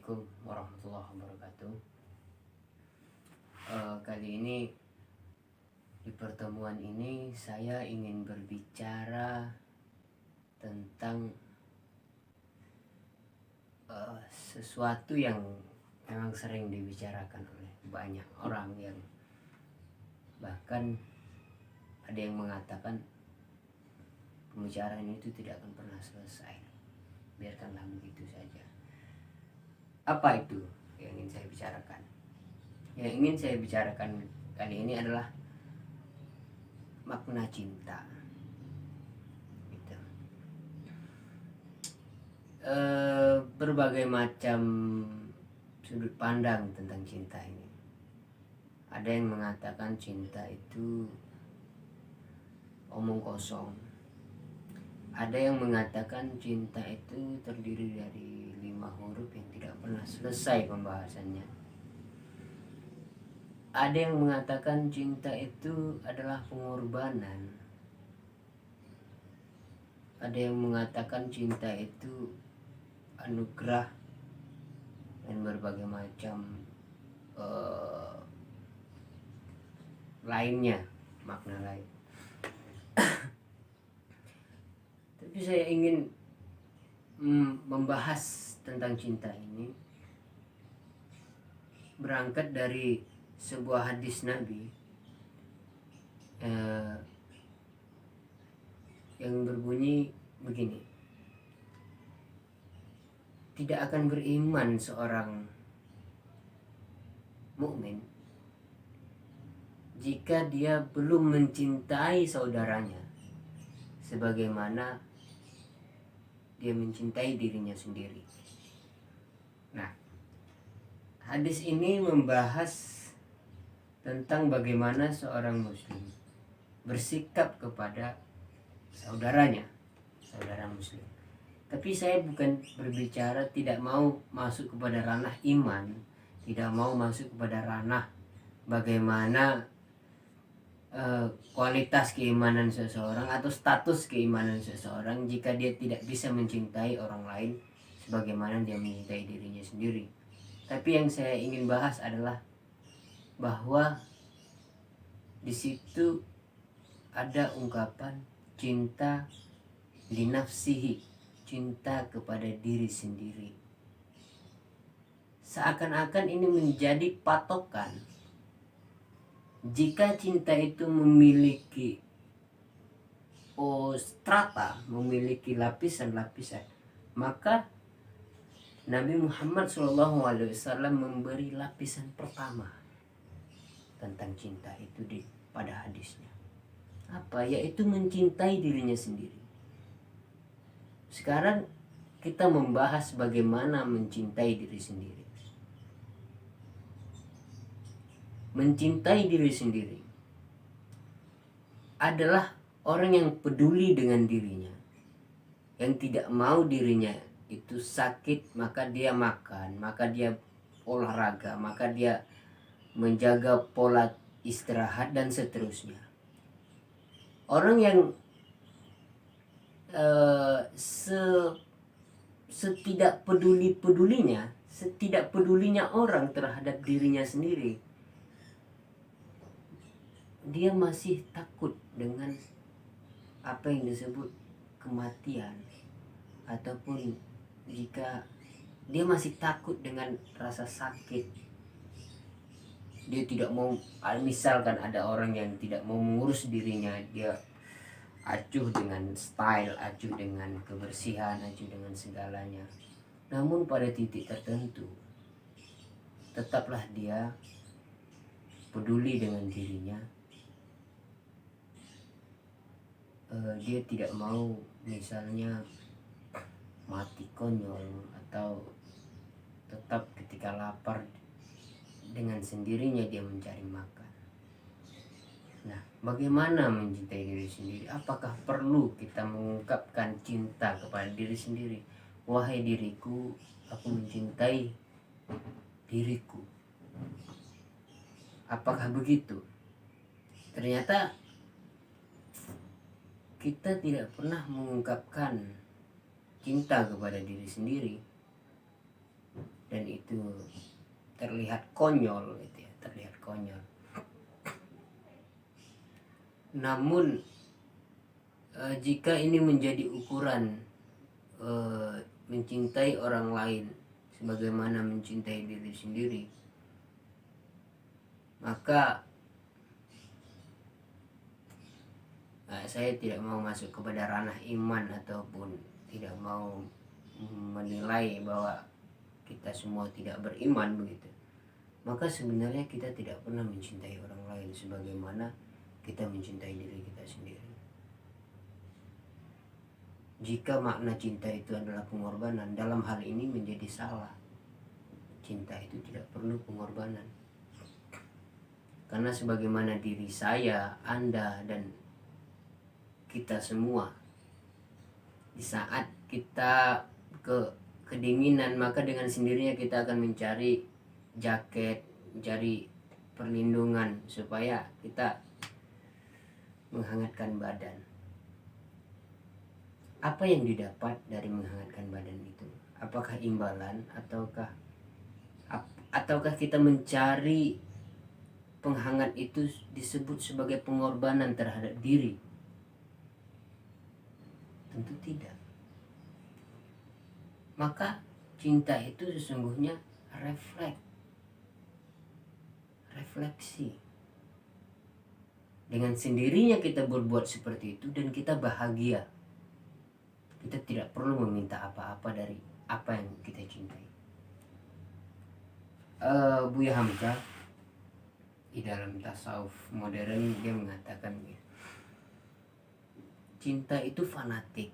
Assalamualaikum warahmatullahi wabarakatuh. Kali ini di pertemuan ini saya ingin berbicara tentang sesuatu yang memang sering dibicarakan oleh banyak orang, yang bahkan ada yang mengatakan pembicaraan itu tidak akan pernah selesai. Biarkanlah begitu saja. Apa itu yang ingin saya bicarakan? Yang ingin saya bicarakan kali ini adalah makna cinta. Gitu. Berbagai macam sudut pandang tentang cinta ini. Ada yang mengatakan cinta itu omong kosong. Ada yang mengatakan cinta itu terdiri dari 5 huruf yang tidak pernah selesai pembahasannya. Ada yang mengatakan cinta itu adalah pengorbanan. Ada yang mengatakan cinta itu anugerah dan berbagai macam lainnya, makna lain. Tapi saya ingin membahas tentang cinta ini berangkat dari sebuah hadis Nabi yang berbunyi begini: tidak akan beriman seorang mukmin jika dia belum mencintai saudaranya sebagaimana dia mencintai dirinya sendiri. Nah, hadis ini membahas tentang bagaimana seorang muslim bersikap kepada saudaranya, saudara muslim. Tapi saya bukan berbicara tidak mau masuk kepada ranah iman, tidak mau masuk kepada ranah bagaimana kualitas keimanan seseorang atau status keimanan seseorang jika dia tidak bisa mencintai orang lain sebagaimana dia mencintai dirinya sendiri. Tapi yang saya ingin bahas adalah bahwa di situ ada ungkapan cinta linafsihi, cinta kepada diri sendiri. Seakan-akan ini menjadi patokan. Jika cinta itu memiliki strata, memiliki lapisan-lapisan, maka Nabi Muhammad SAW memberi lapisan pertama tentang cinta itu pada hadisnya. Apa? Yaitu mencintai dirinya sendiri. Sekarang kita membahas bagaimana mencintai diri sendiri. Mencintai diri sendiri adalah orang yang peduli dengan dirinya, yang tidak mau dirinya itu sakit, maka dia makan, maka dia olahraga, maka dia menjaga pola istirahat dan seterusnya. Orang yang setidak pedulinya orang terhadap dirinya sendiri, dia masih takut dengan apa yang disebut kematian, ataupun jika dia masih takut dengan rasa sakit, dia tidak mau. Misalkan ada orang yang tidak mau mengurus dirinya, dia acuh dengan style, acuh dengan kebersihan, acuh dengan segalanya. Namun pada titik tertentu tetaplah dia peduli dengan dirinya. Dia tidak mau misalnya mati konyol, atau tetap ketika lapar dengan sendirinya dia mencari makan. Nah, bagaimana mencintai diri sendiri? Apakah perlu kita mengungkapkan cinta kepada diri sendiri? Wahai diriku, aku mencintai diriku. Apakah begitu? Ternyata kita tidak pernah mengungkapkan cinta kepada diri sendiri. dan itu terlihat konyol gitu ya, terlihat konyol. Namun jika ini menjadi ukuran mencintai orang lain sebagaimana mencintai diri sendiri, maka saya tidak mau masuk kepada ranah iman ataupun tidak mau menilai bahwa kita semua tidak beriman begitu. Maka sebenarnya kita tidak pernah mencintai orang lain sebagaimana kita mencintai diri kita sendiri. Jika makna cinta itu adalah pengorbanan, dalam hal ini menjadi salah. Cinta itu tidak perlu pengorbanan. Karena sebagaimana diri saya, Anda, dan kita semua, di saat kita kedinginan, maka dengan sendirinya kita akan mencari jaket, mencari perlindungan supaya kita menghangatkan badan. Apa yang didapat dari menghangatkan badan itu? Apakah imbalan ataukah kita mencari penghangat itu disebut sebagai pengorbanan terhadap diri? Tentu tidak. Maka cinta itu sesungguhnya refleksi. Dengan sendirinya kita berbuat seperti itu dan kita bahagia. Kita tidak perlu meminta apa-apa dari apa yang kita cintai. Buya Hamka di dalam tasawuf modern dia mengatakan cinta itu fanatik.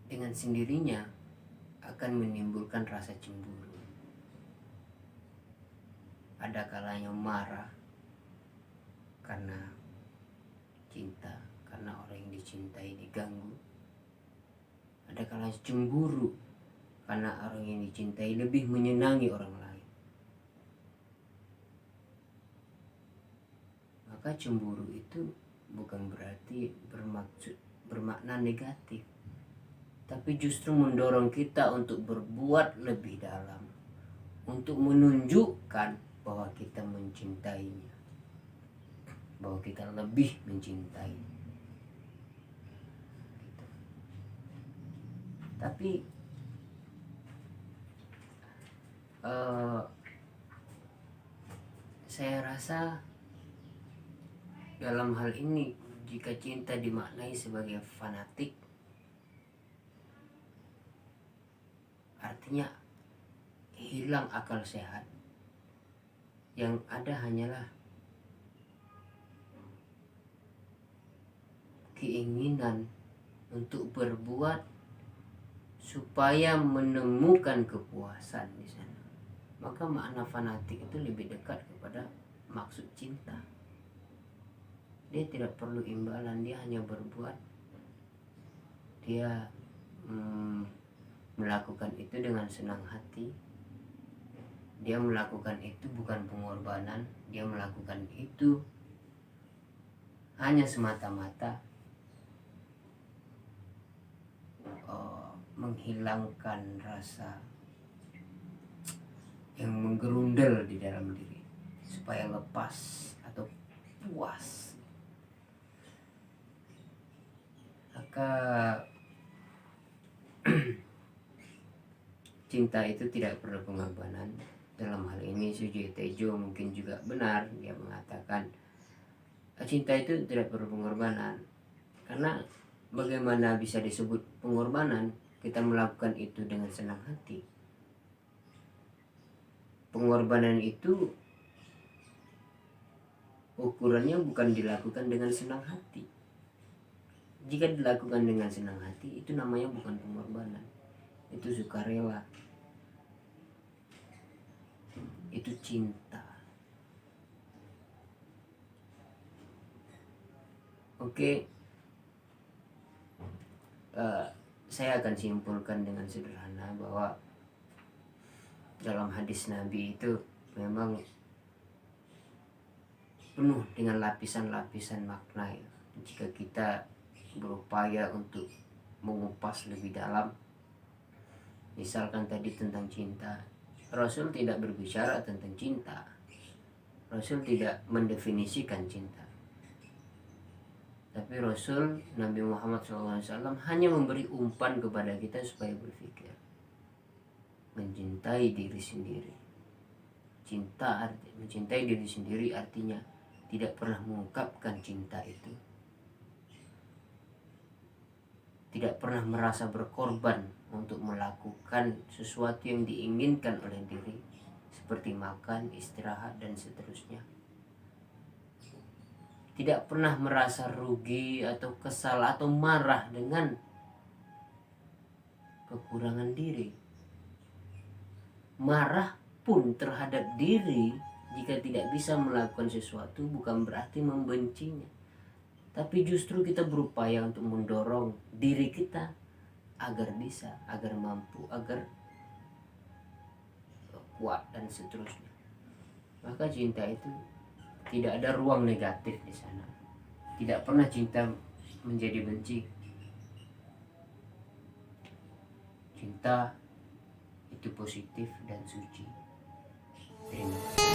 Dengan sendirinya akan menimbulkan rasa cemburu. Ada kalanya marah karena cinta, karena orang yang dicintai diganggu. Ada kalanya cemburu karena orang yang dicintai lebih menyenangi orang lain. Maka cemburu itu bukan berarti bermakna negatif, tapi justru mendorong kita untuk berbuat lebih dalam, untuk menunjukkan bahwa kita mencintainya, bahwa kita lebih mencintai. Gitu. Tapi saya rasa dalam hal ini, jika cinta dimaknai sebagai fanatik, artinya hilang akal sehat. Yang ada hanyalah keinginan untuk berbuat supaya menemukan kepuasan di sana. Maka makna fanatik itu lebih dekat kepada maksud cinta. Dia tidak perlu imbalan, dia hanya berbuat. Dia melakukan itu dengan senang hati. Dia melakukan itu bukan pengorbanan. Dia melakukan itu hanya semata-mata menghilangkan rasa yang menggerundel di dalam diri supaya lepas atau puas. Maka cinta itu tidak perlu pengorbanan. Dalam hal ini Sujiwo Tejo mungkin juga benar. Dia mengatakan cinta itu tidak perlu pengorbanan. Karena bagaimana bisa disebut pengorbanan? Kita melakukan itu dengan senang hati. Pengorbanan itu ukurannya bukan dilakukan dengan senang hati. Jika dilakukan dengan senang hati, itu namanya bukan pengorbanan. Itu sukarela. Itu cinta. Oke. Saya akan simpulkan dengan sederhana bahwa dalam hadis Nabi itu memang penuh dengan lapisan-lapisan makna ya. Jika kita berupaya untuk mengupas lebih dalam, Misalkan tadi tentang cinta, Rasul tidak berbicara tentang cinta. Rasul tidak mendefinisikan cinta. Tapi Rasul Nabi Muhammad SAW hanya memberi umpan kepada kita supaya berpikir. Mencintai diri sendiri. Mencintai diri sendiri artinya tidak pernah mengungkapkan cinta itu. Tidak pernah merasa berkorban untuk melakukan sesuatu yang diinginkan oleh diri, seperti makan, istirahat, dan seterusnya. Tidak pernah merasa rugi atau kesal atau marah dengan kekurangan diri. Marah pun terhadap diri jika tidak bisa melakukan sesuatu bukan berarti membencinya, tapi justru kita berupaya untuk mendorong diri kita agar bisa, agar mampu, agar kuat, dan seterusnya. Maka cinta itu tidak ada ruang negatif di sana. Tidak pernah cinta menjadi benci. Cinta itu positif dan suci. Terima kasih.